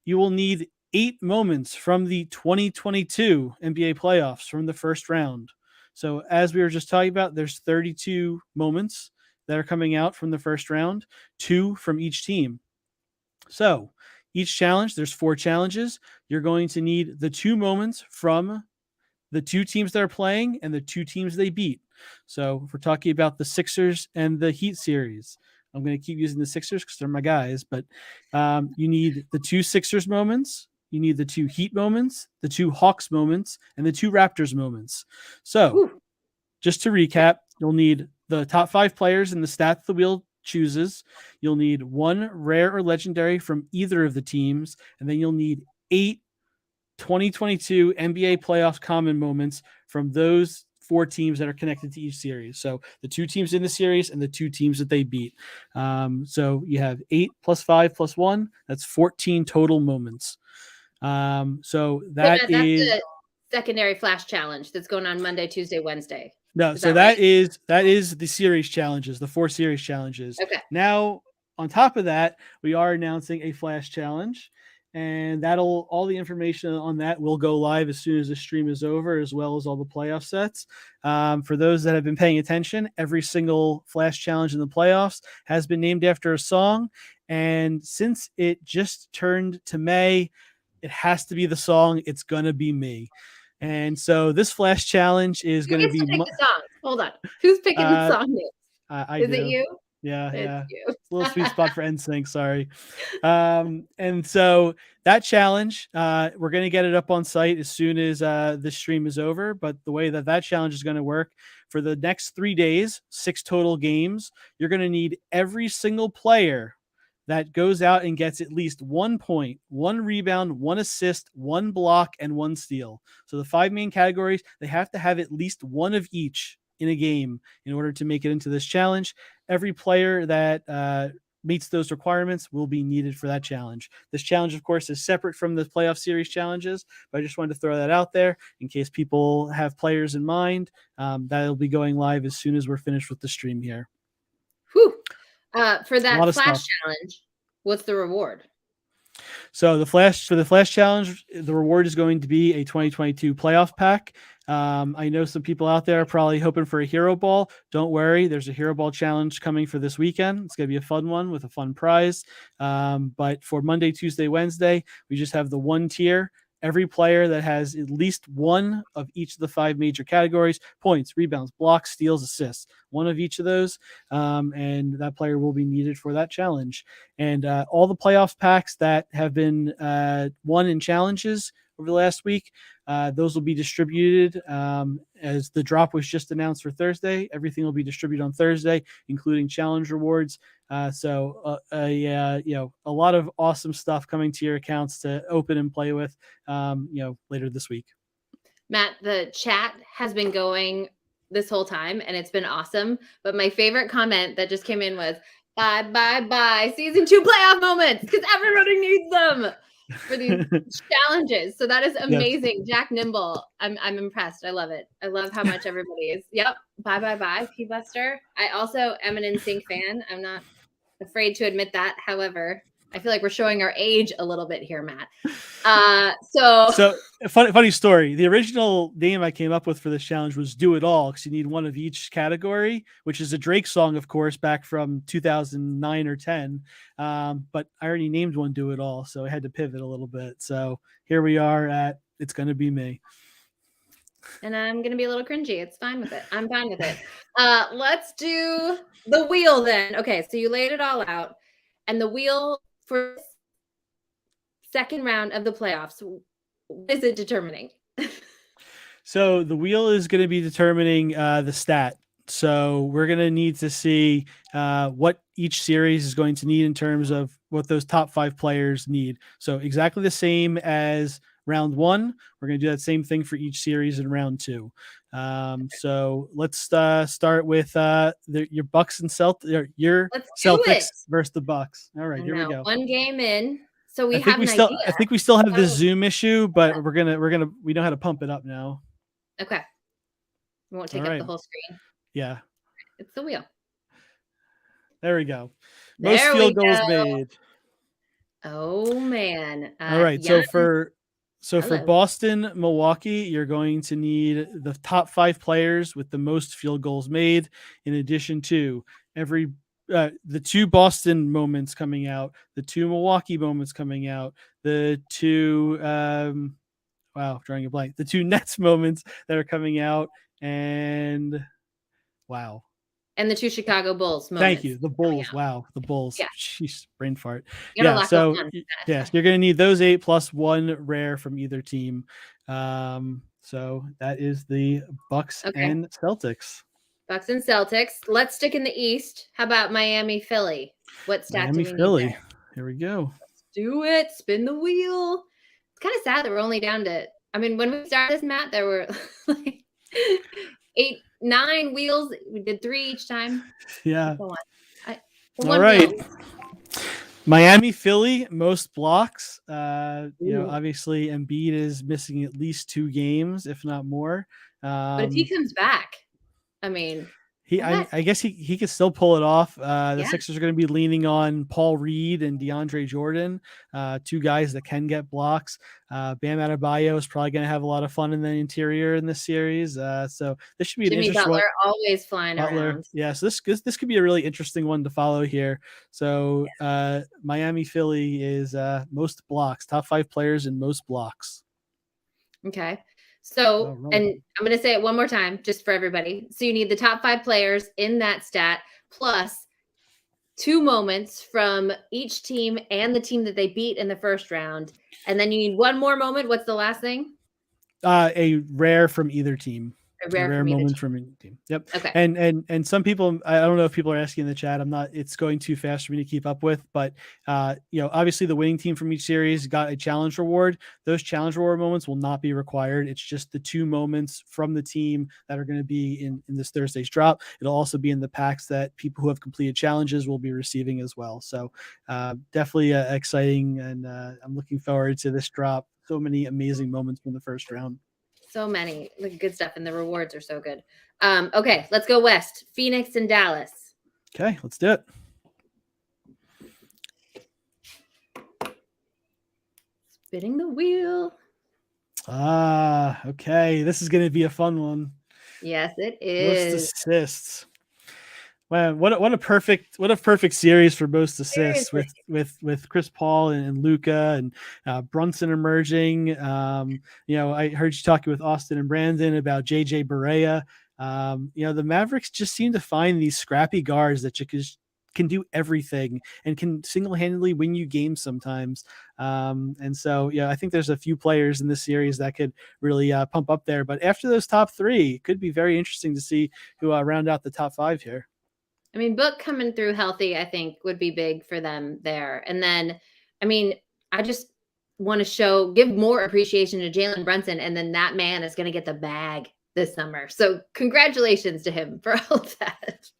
You will need 8 moments from the 2022 NBA playoffs from the first round. So as we were just talking about, there's 32 moments that are coming out from the first round, 2 from each team. So each challenge, there's 4 challenges. You're going to need the 2 moments from the 2 teams that are playing and the 2 teams they beat. So if we're talking about the Sixers and the Heat series, I'm going to keep using the Sixers because they're my guys, but you need the 2 Sixers moments, you need the 2 Heat moments, the 2 Hawks moments, and the 2 Raptors moments. So just to recap, you'll need the top 5 players in the stats the wheel chooses. You'll need 1 rare or legendary from either of the teams, and then you'll need 8 2022 NBA playoffs common moments from those 4 teams that are connected to each series. So the 2 teams in the series and the 2 teams that they beat. So you have 8 plus 5 plus 1. That's 14 total moments. So that's the secondary flash challenge that's going on Monday, Tuesday, Wednesday. No, so that is the series challenges, the 4 series challenges. Okay. Now, on top of that, we are announcing a flash challenge. And all the information on that will go live as soon as the stream is over, as well as all the playoff sets. For those that have been paying attention, every single flash challenge in the playoffs has been named after a song. And since it just turned to May, it has to be the song "It's Gonna Be Me." And so this flash challenge is going to be. Pick the song. Hold on, who's picking the song name? Is it you? Yeah, it's you. It's a little sweet spot for NSYNC, sorry. And so that challenge, we're going to get it up on site as soon as this stream is over. But the way that challenge is going to work, for the next 3 days, 6 total games, you're going to need every single player that goes out and gets at least 1 point, 1 rebound, 1 assist, 1 block, and 1 steal. So the 5 main categories, they have to have at least 1 of each in a game in order to make it into this challenge. Every player that meets those requirements will be needed for that challenge. This challenge, of course, is separate from the playoff series challenges, but I just wanted to throw that out there in case people have players in mind. That'll be going live as soon as we're finished with the stream here. Whew. For that flash challenge, what's the reward? So the flash challenge, the reward is going to be a 2022 playoff pack. I know some people out there are probably hoping for a hero ball. Don't worry, there's a hero ball challenge coming for this weekend. It's going to be a fun one with a fun prize. But for Monday, Tuesday, Wednesday, we just have the 1 tier. Every player that has at least 1 of each of the 5 major categories: points, rebounds, blocks, steals, assists, 1 of each of those. And that player will be needed for that challenge. And all the playoff packs that have been won in challenges over the last week, those will be distributed as the drop was just announced for Thursday. Everything will be distributed on Thursday, including challenge rewards. So a lot of awesome stuff coming to your accounts to open and play with, later this week. Matt, the chat has been going this whole time and it's been awesome. But my favorite comment that just came in was, bye, season 2 playoff moments, because everybody needs them for these challenges. So that is amazing. Yes. Jack Nimble, I'm impressed. I love it. I love how much everybody is. Yep. Bye, P-Buster. I also am an NSYNC fan. I'm not afraid to admit that. However, I feel like we're showing our age a little bit here, Matt. So funny story. The original name I came up with for this challenge was "Do It All" because you need one of each category, which is a Drake song, of course, back from 2009 or 10. But I already named one "Do It All," so I had to pivot a little bit. So here we are at "It's Gonna Be Me." And I'm going to be a little cringy. It's fine with it. I'm fine with it. Let's do the wheel then. Okay, so you laid it all out. And the wheel for second round of the playoffs, what is it determining? So the wheel is going to be determining the stat. So we're going to need to see what each series is going to need in terms of what those top 5 players need. So exactly the same as round 1. We're going to do that same thing for each series in round 2. So let's start with your Bucks and Celtics. Your Celtics versus the Bucks. All right, here we go. One game in. So we I think we still have the Zoom issue, but we know how to pump it up now. Okay. We won't take up the whole screen. Yeah. It's the wheel. There we go. Most field goals made. Oh man. All right. So for Boston, Milwaukee, you're going to need the top 5 players with the most field goals made, in addition to the 2 Boston moments coming out, the 2 Milwaukee moments coming out, the 2 drawing a blank, the 2 Nets moments that are coming out, and and the 2 Chicago Bulls moments. Thank you. The Bulls. Wow. The Bulls. Yeah. Jeez, brain fart. So yes, you're going to need those 8 plus 1 rare from either team. So that is the Bucks and Celtics. Bucks and Celtics. Let's stick in the East. How about Miami, Philly? What stat do we need Philly. there? Here we go. Let's do it. Spin the wheel. It's kind of sad that we're only down to, when we started this, Matt, there were like 8, 9 wheels. We did 3 each time. Yeah. All right. Wheel. Miami, Philly, most blocks. Obviously Embiid is missing at least 2 games, if not more. But if he comes back, I guess he could still pull it off. The Sixers are going to be leaning on Paul Reed and DeAndre Jordan, 2 guys that can get blocks. Bam Adebayo is probably going to have a lot of fun in the interior in this series. So this should be Jimmy an interesting Butler always flying around. Yeah, so this could be a really interesting one to follow here. So Miami, Philly is most blocks, top 5 players in most blocks. Okay. So, and I'm going to say it one more time, just for everybody. So you need the top 5 players in that stat, plus 2 moments from each team and the team that they beat in the first round. And then you need 1 more moment. What's the last thing? A rare from either team. A rare moment from either team. Yep. Okay. And some people, I don't know if people are asking in the chat. It's going too fast for me to keep up with, but obviously the winning team from each series got a challenge reward. Those challenge reward moments will not be required. It's just the 2 moments from the team that are going to be in this Thursday's drop. It'll also be in the packs that people who have completed challenges will be receiving as well. So definitely exciting. And I'm looking forward to this drop. So many amazing moments from the first round. So many good stuff, and the rewards are so good. Okay, let's go west. Phoenix and Dallas. Okay, let's do it. Spinning the wheel. Okay. This is going to be a fun one. Yes, it is. Most assists. Man, what a perfect series for most assists with Chris Paul and Luka and Brunson emerging. I heard you talking with Austin and Brandon about JJ Barea. The Mavericks just seem to find these scrappy guards that can do everything and can single-handedly win you games sometimes. And so, I think there's a few players in this series that could really pump up there. But after those top 3, it could be very interesting to see who round out the top 5 here. Book coming through healthy, I think, would be big for them there. And then, I just want to give more appreciation to Jalen Brunson, and then that man is going to get the bag this summer. So congratulations to him for all of that.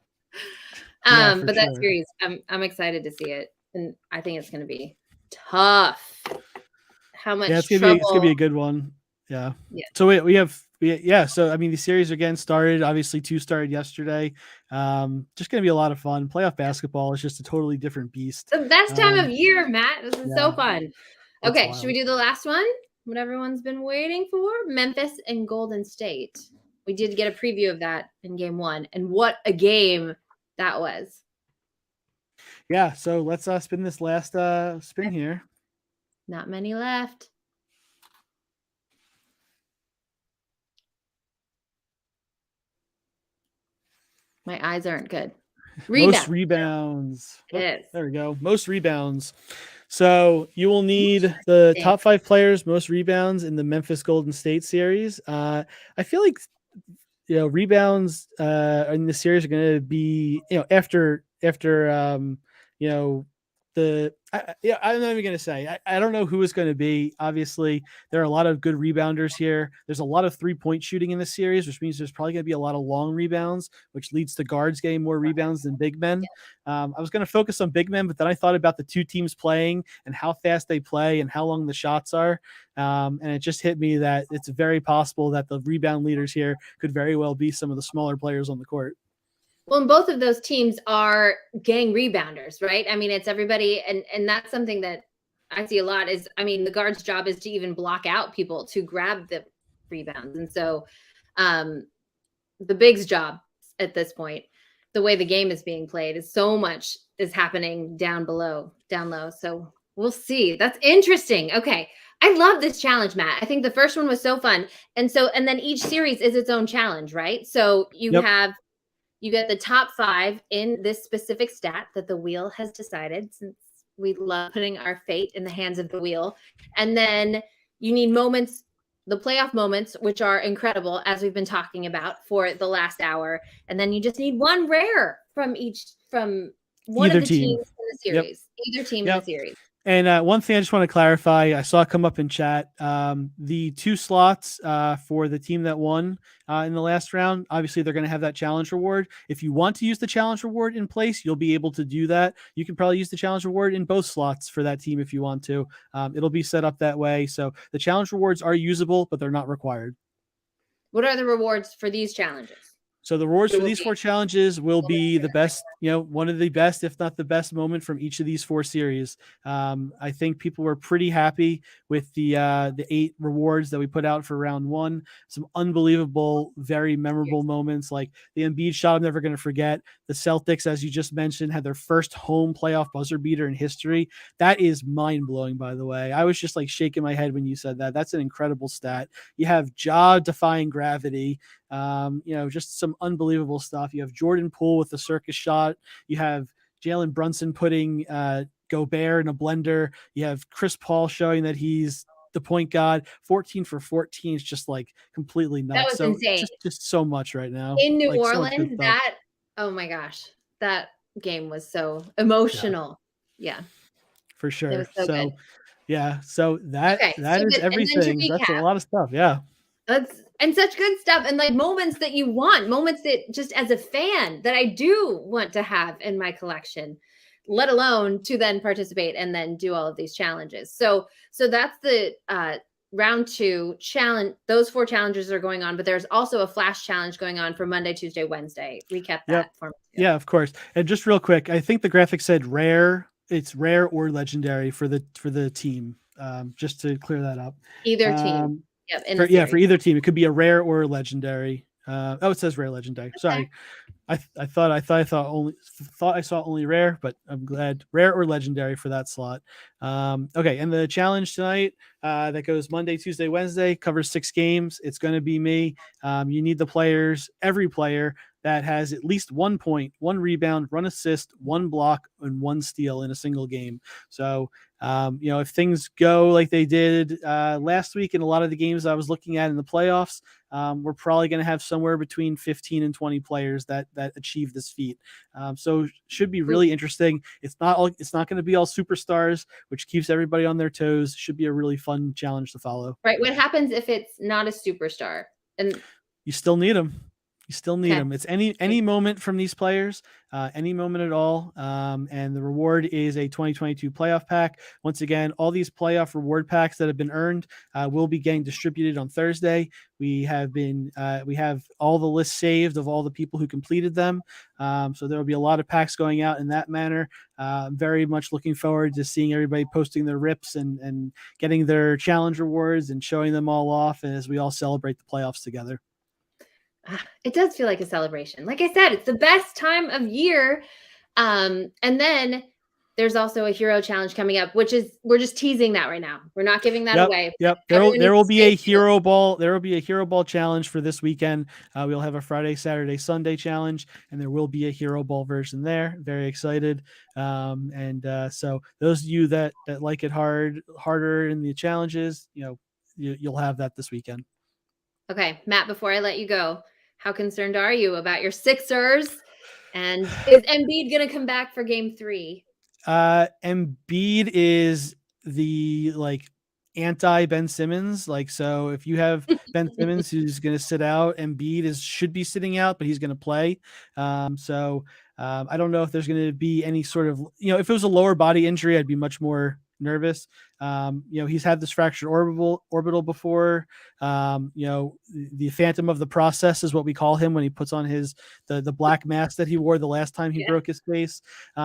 But that series, I'm excited to see it, and I think it's going to be tough. How much? Yeah, it's gonna be a good one. Yeah. So we have Yeah. So, I mean, the series again started, obviously 2 started yesterday. Just going to be a lot of fun. Playoff basketball is just a totally different beast. The best time of year, Matt. This is so fun. It's Okay, wild. should we do the last one? What everyone's been waiting for? Memphis and Golden State. We did get a preview of that in game 1, and what a game that was. Yeah, so let's spin this last spin here. Not many left. My eyes aren't good. Most rebounds. Yes. There we go. Most rebounds. So you will need the top 5 players, most rebounds in the Memphis Golden State series. I feel like rebounds in the series are going to be after I'm not even going to say. I don't know who it's going to be. Obviously, there are a lot of good rebounders here. There's a lot of 3-point shooting in the series, which means there's probably going to be a lot of long rebounds, which leads to guards getting more rebounds than big men. I was going to focus on big men, but then I thought about the 2 teams playing and how fast they play and how long the shots are. And it just hit me that it's very possible that the rebound leaders here could very well be some of the smaller players on the court. Well, and both of those teams are gang rebounders, right? I mean, it's everybody, and that's something that I see a lot is, I mean, the guard's job is to even block out people to grab the rebounds. And so the big's job at this point, the way the game is being played, is so much is happening down low. So we'll see. That's interesting. Okay. I love this challenge, Matt. I think the first one was so fun. And then each series is its own challenge, right? So you get the top 5 in this specific stat that the wheel has decided, since we love putting our fate in the hands of the wheel. And then you need moments, the playoff moments, which are incredible, as we've been talking about for the last hour. And then you just need one rare from one Either of the team. teams in the series. Either team in the series. And one thing I just want to clarify, I saw it come up in chat. The 2 slots for the team that won in the last round, obviously they're going to have that challenge reward. If you want to use the challenge reward in place, you'll be able to do that. You can probably use the challenge reward in both slots for that team if you want to. It'll be set up that way. So the challenge rewards are usable, but they're not required. What are the rewards for these challenges? So the rewards for these 4 challenges will be the best, one of the best, if not the best moment from each of these 4 series. I think people were pretty happy with the 8 rewards that we put out for round 1. Some unbelievable, very memorable moments, like the Embiid shot I'm never going to forget. The Celtics, as you just mentioned, had their first home playoff buzzer beater in history. That is mind blowing, by the way. I was just like shaking my head when you said that. That's an incredible stat. You have Ja defying gravity. Just some unbelievable stuff. You have Jordan Poole with the circus shot. You have Jalen Brunson putting Gobert in a blender. You have Chris Paul showing that he's the point guard. 14 for 14 is just like completely nuts. That was insane. Just so much right now. In New Orleans, oh my gosh, that game was so emotional. Yeah. For sure. It was so good. Yeah. So that is everything. That's a lot of stuff. Yeah. And such good stuff, and like moments that you want, moments that just as a fan that I do want to have in my collection, let alone to then participate and then do all of these challenges. So that's the round 2 challenge. Those 4 challenges are going on, but there's also a flash challenge going on for Monday, Tuesday, Wednesday. Recap that for me. Yeah, of course. And just real quick, I think the graphic said rare. It's rare or legendary for the team. Just to clear that up. Either team. Yep, for either team, it could be a rare or a legendary. It says rare legendary. Sorry, I thought I saw only rare, but I'm glad rare or legendary for that slot. Okay, and the challenge tonight that goes Monday, Tuesday, Wednesday covers 6 games. It's going to be me. You need every player that has at least 1 point, 1 rebound, 1 assist, 1 block, and 1 steal in a single game. So, if things go like they did last week in a lot of the games I was looking at in the playoffs, we're probably going to have somewhere between 15 and 20 players that achieve this feat. So should be really interesting. It's not going to be all superstars, which keeps everybody on their toes. Should be a really fun challenge to follow. Right. What happens if it's not a superstar? And you still need them. You still need them. It's any moment from these players, any moment at all. And the reward is a 2022 playoff pack. Once again, all these playoff reward packs that have been earned will be getting distributed on Thursday. We have all the lists saved of all the people who completed them. So there will be a lot of packs going out in that manner. I'm very much looking forward to seeing everybody posting their rips and getting their challenge rewards and showing them all off as we all celebrate the playoffs together. It does feel like a celebration. Like I said, it's the best time of year. And then there's also a hero challenge coming up, which is, we're just teasing that right now. We're not giving that away. Yep. There will be a hero ball. There will be a hero ball challenge for this weekend. We'll have a Friday, Saturday, Sunday challenge, and there will be a hero ball version there. Very excited. So those of you that like it harder in the challenges, you'll have that this weekend. Okay, Matt, before I let you go, how concerned are you about your Sixers? And is Embiid going to come back for game 3? Embiid is the anti Ben Simmons. So if you have Ben Simmons who's going to sit out, Embiid should be sitting out, but he's going to play. I don't know if there's going to be any sort of, if it was a lower body injury, I'd be much more nervous. He's had this fractured orbital before. The phantom of the process is what we call him when he puts on the black mask that he wore the last time he broke his face.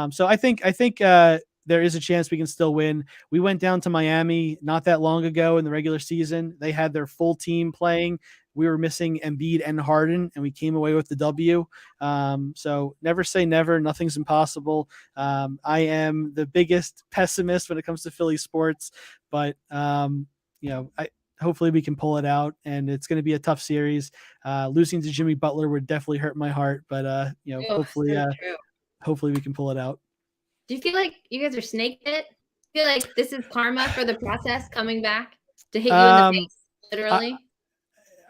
So I think there is a chance we can still win. We went down to Miami not that long ago in the regular season. They had their full team playing. We were missing Embiid and Harden, and we came away with the W. So never say never. Nothing's impossible. I am the biggest pessimist when it comes to Philly sports, but hopefully we can pull it out, and it's going to be a tough series. Losing to Jimmy Butler would definitely hurt my heart, but hopefully we can pull it out. Do you feel like you guys are snake bit? Feel like this is karma for the process coming back to hit you in the face, literally?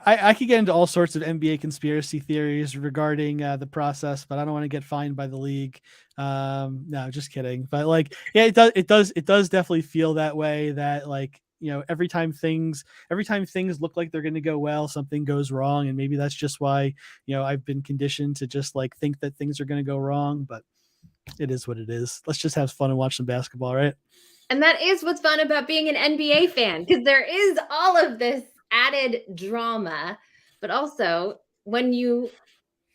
I could get into all sorts of NBA conspiracy theories regarding the process, but I don't want to get fined by the league. No, just kidding. But it does definitely feel that way, that every time things look like they're going to go well, something goes wrong. And maybe that's just why, I've been conditioned to just think that things are going to go wrong, but it is what it is. Let's just have fun and watch some basketball, right? And that is what's fun about being an NBA fan, because there is all of this added drama, but also when you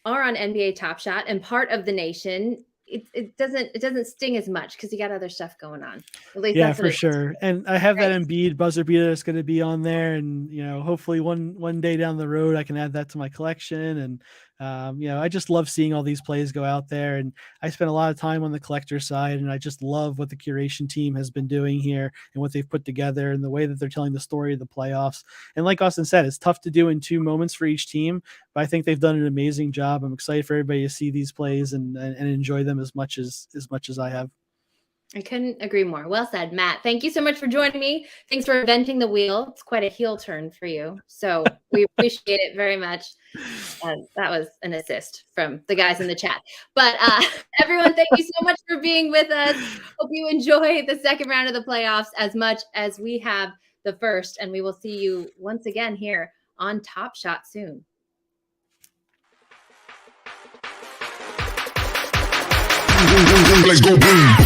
are on NBA Top Shot and part of the nation, it doesn't sting as much because you got other stuff going on. At least yeah, for sure. And I have that Embiid buzzer beater that's going to be on there, and hopefully one day down the road I can add that to my collection. And I just love seeing all these plays go out there, and I spent a lot of time on the collector side, and I just love what the curation team has been doing here and what they've put together and the way that they're telling the story of the playoffs. And like Austin said, it's tough to do in 2 moments for each team, but I think they've done an amazing job. I'm excited for everybody to see these plays and enjoy them as much as I have. I couldn't agree more. Well said, Matt. Thank you so much for joining me. Thanks for inventing the wheel. It's quite a heel turn for you, so we appreciate it very much. That was an assist from the guys in the chat. But everyone, thank you so much for being with us. Hope you enjoy the second round of the playoffs as much as we have the first, and we will see you once again here on Top Shot soon. Let's go boom.